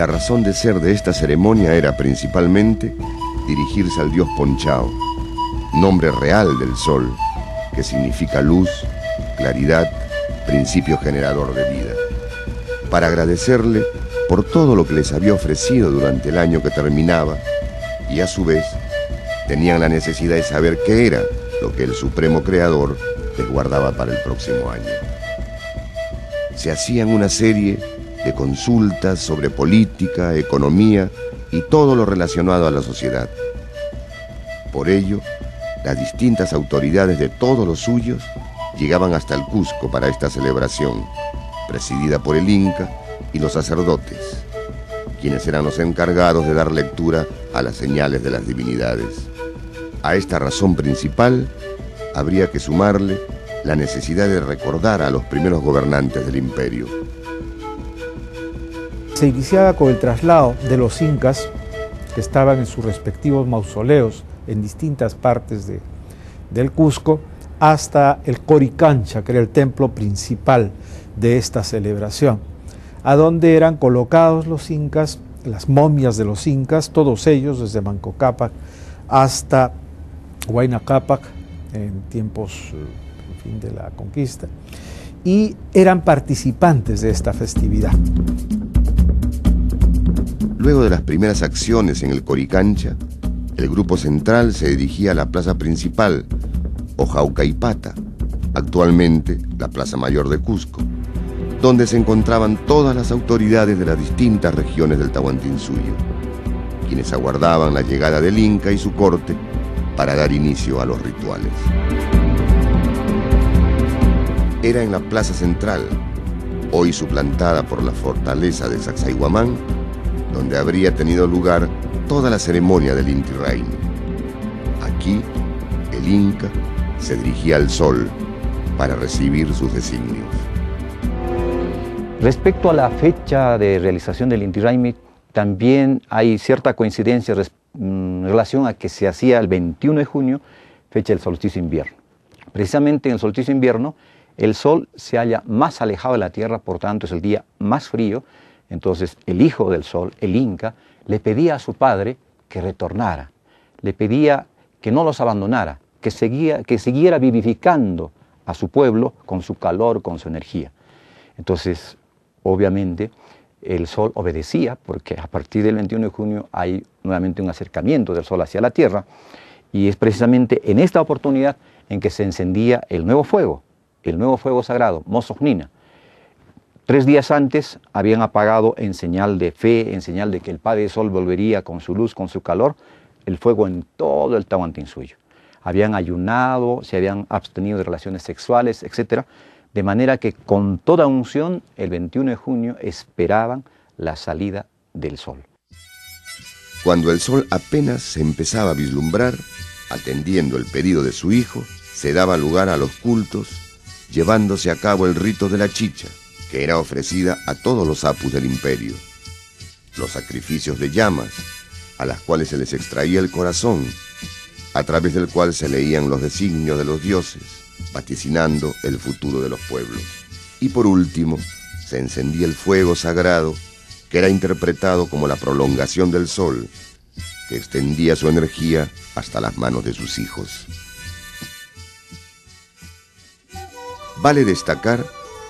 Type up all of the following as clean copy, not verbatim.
La razón de ser de esta ceremonia era principalmente dirigirse al dios Ponchao, nombre real del sol, que significa luz, claridad, principio generador de vida, para agradecerle por todo lo que les había ofrecido durante el año que terminaba, y a su vez tenían la necesidad de saber qué era lo que el Supremo Creador les guardaba para el próximo año. Se hacían una serie de consultas sobre política, economía y todo lo relacionado a la sociedad. Por ello, las distintas autoridades de todos los suyos llegaban hasta el Cusco para esta celebración, presidida por el Inca y los sacerdotes, quienes eran los encargados de dar lectura a las señales de las divinidades. A esta razón principal habría que sumarle la necesidad de recordar a los primeros gobernantes del imperio. Se iniciaba con el traslado de los incas, que estaban en sus respectivos mausoleos en distintas partes del Cusco, hasta el Coricancha, que era el templo principal de esta celebración, a donde eran colocados los incas, las momias de los incas, todos ellos, desde Manco Cápac hasta Huayna Cápac, en tiempos de la conquista, y eran participantes de esta festividad. Luego de las primeras acciones en el Coricancha, el grupo central se dirigía a la plaza principal, o Jaucaipata, actualmente la Plaza Mayor de Cusco, donde se encontraban todas las autoridades de las distintas regiones del Tahuantinsuyo, quienes aguardaban la llegada del Inca y su corte para dar inicio a los rituales. Era en la plaza central, hoy suplantada por la fortaleza de Sacsayhuamán, donde habría tenido lugar toda la ceremonia del Inti Raymi. Aquí, el Inca se dirigía al sol para recibir sus designios. Respecto a la fecha de realización del Inti Raymi, también hay cierta coincidencia en relación a que se hacía el 21 de junio, fecha del solsticio invierno. Precisamente en el solsticio invierno, el sol se halla más alejado de la tierra, por tanto es el día más frío. Entonces el hijo del sol, el Inca, le pedía a su padre que retornara, le pedía que no los abandonara, que siguiera vivificando a su pueblo con su calor, con su energía. Entonces, obviamente, el sol obedecía, porque a partir del 21 de junio hay nuevamente un acercamiento del sol hacia la tierra, y es precisamente en esta oportunidad en que se encendía el nuevo fuego sagrado, Mozognina. 3 días antes habían apagado en señal de fe, en señal de que el Padre Sol volvería con su luz, con su calor, el fuego en todo el Tahuantinsuyo. Habían ayunado, se habían abstenido de relaciones sexuales, etc. De manera que con toda unción, el 21 de junio esperaban la salida del sol. Cuando el sol apenas se empezaba a vislumbrar, atendiendo el pedido de su hijo, se daba lugar a los cultos, llevándose a cabo el rito de la chicha, que era ofrecida a todos los apus del imperio. Los sacrificios de llamas, a las cuales se les extraía el corazón, a través del cual se leían los designios de los dioses, vaticinando el futuro de los pueblos. Y por último, se encendía el fuego sagrado, que era interpretado como la prolongación del sol, que extendía su energía hasta las manos de sus hijos. Vale destacar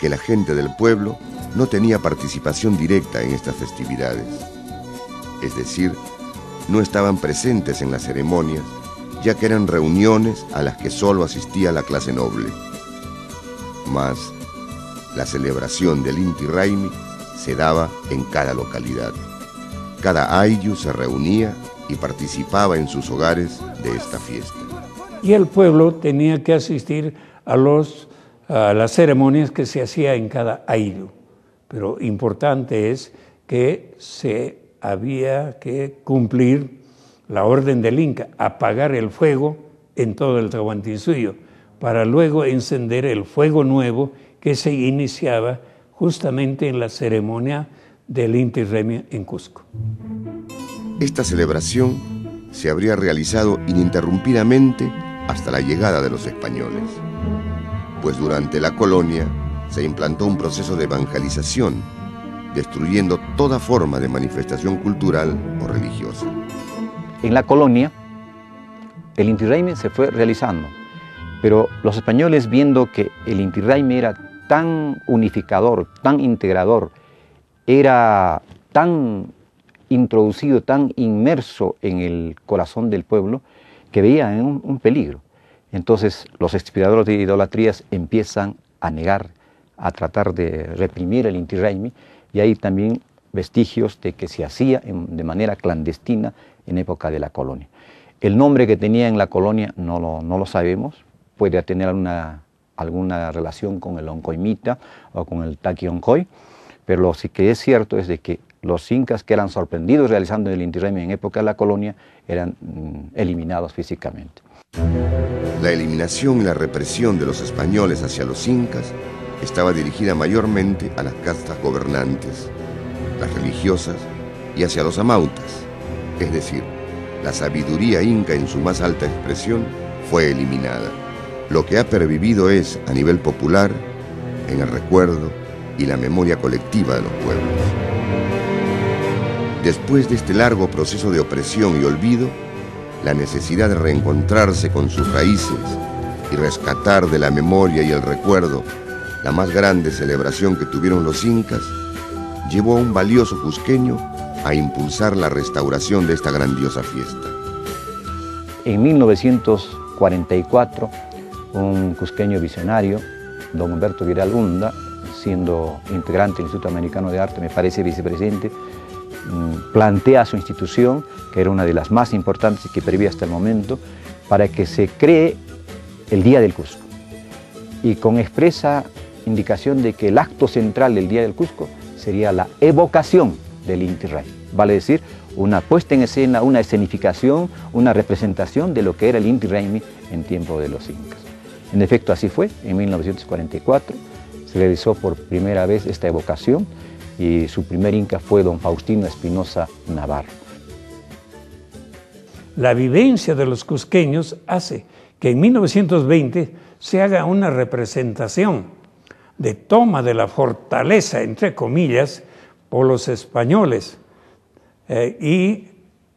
que la gente del pueblo no tenía participación directa en estas festividades. Es decir, no estaban presentes en las ceremonias, ya que eran reuniones a las que solo asistía la clase noble. Mas, la celebración del Inti Raymi se daba en cada localidad. Cada ayllu se reunía y participaba en sus hogares de esta fiesta. Y el pueblo tenía que asistir a las ceremonias que se hacía en cada ayllu. Pero importante es que se había que cumplir la orden del Inca, apagar el fuego en todo el Tahuantinsuyo, para luego encender el fuego nuevo que se iniciaba justamente en la ceremonia del Inti Raymi en Cusco. Esta celebración se habría realizado ininterrumpidamente hasta la llegada de los españoles, pues durante la colonia se implantó un proceso de evangelización destruyendo toda forma de manifestación cultural o religiosa. En la colonia, el Inti Raymi se fue realizando, pero los españoles, viendo que el Inti Raymi era tan unificador, tan integrador, era tan introducido, tan inmerso en el corazón del pueblo, que veían un peligro. Entonces los expiadores de idolatrías empiezan a negar, a tratar de reprimir el Inti Raymi, y hay también vestigios de que se hacía de manera clandestina en época de la colonia. El nombre que tenía en la colonia no lo sabemos, puede tener alguna relación con el Oncoimita o con el Taqui Oncoy, pero lo que es cierto es de que los incas que eran sorprendidos realizando el Inti Raymi en época de la colonia eran eliminados físicamente. La eliminación y la represión de los españoles hacia los incas estaba dirigida mayormente a las castas gobernantes, las religiosas y hacia los amautas, es decir, la sabiduría inca en su más alta expresión fue eliminada. Lo que ha pervivido es, a nivel popular, en el recuerdo y la memoria colectiva de los pueblos. Después de este largo proceso de opresión y olvido, la necesidad de reencontrarse con sus raíces y rescatar de la memoria y el recuerdo la más grande celebración que tuvieron los incas, llevó a un valioso cusqueño a impulsar la restauración de esta grandiosa fiesta. En 1944, un cusqueño visionario, don Humberto Vidal Hunda, siendo integrante del Instituto Americano de Arte, me parece vicepresidente, plantea a su institución, que era una de las más importantes y que prevía hasta el momento, para que se cree el Día del Cusco. Y con expresa indicación de que el acto central del Día del Cusco sería la evocación del Inti Raymi. Vale decir, una puesta en escena, una escenificación, una representación de lo que era el Inti Raymi en tiempo de los incas. En efecto, así fue. En 1944 se realizó por primera vez esta evocación y su primer inca fue don Faustino Espinosa Navarro. La vivencia de los cusqueños hace que en 1920 se haga una representación de toma de la fortaleza, entre comillas, por los españoles y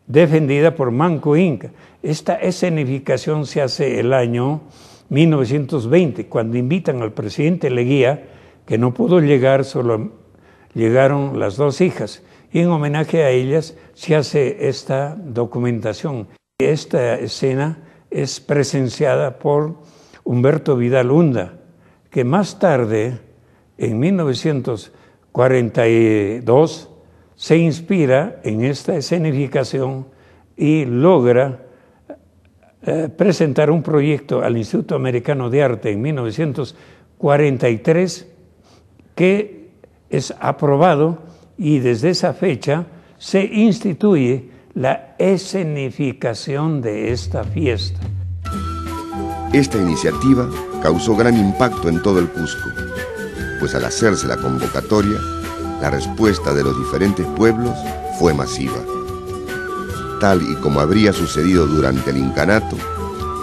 defendida por Manco Inca. Esta escenificación se hace el año 1920, cuando invitan al presidente Leguía, que no pudo llegar, solo llegaron las dos hijas, y en homenaje a ellas se hace esta documentación. Esta escena es presenciada por Humberto Vidal Hunda, que más tarde, en 1942, se inspira en esta escenificación y logra presentar un proyecto al Instituto Americano de Arte en 1943 que es aprobado, y desde esa fecha se instituye la escenificación de esta fiesta. Esta iniciativa causó gran impacto en todo el Cusco, pues al hacerse la convocatoria, la respuesta de los diferentes pueblos fue masiva. Tal y como habría sucedido durante el incanato,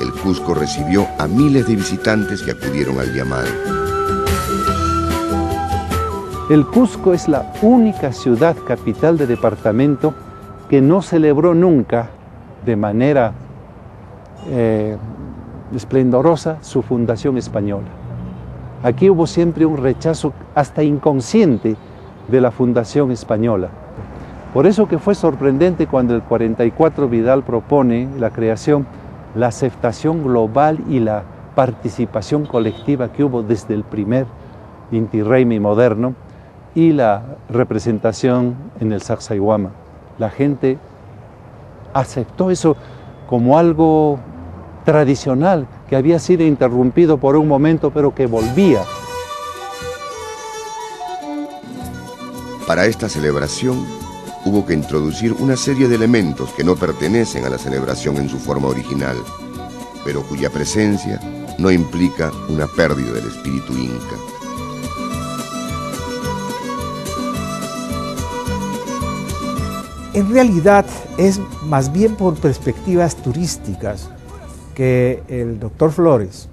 el Cusco recibió a miles de visitantes que acudieron al llamado. El Cusco es la única ciudad capital de departamento que no celebró nunca de manera esplendorosa su fundación española. Aquí hubo siempre un rechazo hasta inconsciente de la fundación española. Por eso que fue sorprendente cuando el 44 Vidal propone la creación, la aceptación global y la participación colectiva que hubo desde el primer Inti Raymi moderno y la representación en el Sacsayhuama. La gente aceptó eso como algo tradicional que había sido interrumpido por un momento, pero que volvía. Para esta celebración hubo que introducir una serie de elementos que no pertenecen a la celebración en su forma original, pero cuya presencia no implica una pérdida del espíritu inca. En realidad es más bien por perspectivas turísticas que el doctor Flores,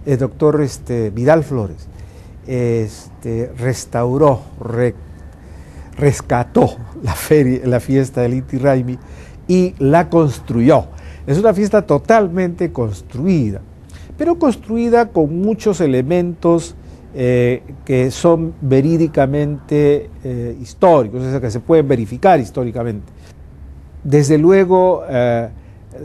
el doctor Vidal Flores, restauró, rescató la fiesta del Inti Raymi y la construyó. Es una fiesta totalmente construida, pero construida con muchos elementos que son verídicamente históricos, es decir, que se pueden verificar históricamente. Desde luego,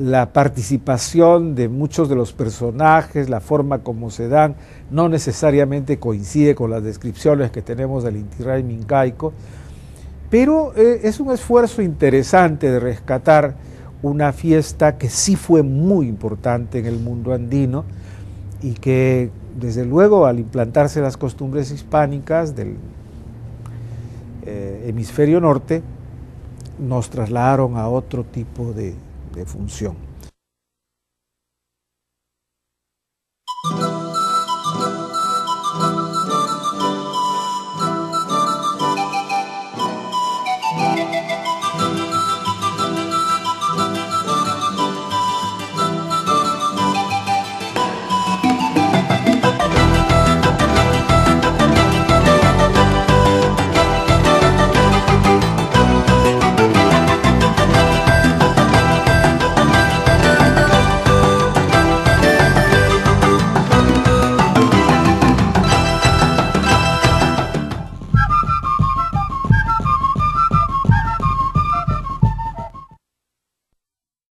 la participación de muchos de los personajes, la forma como se dan, no necesariamente coincide con las descripciones que tenemos del Inti Raymi incaico, pero es un esfuerzo interesante de rescatar una fiesta que sí fue muy importante en el mundo andino y que, desde luego, al implantarse las costumbres hispánicas del hemisferio norte, nos trasladaron a otro tipo de función.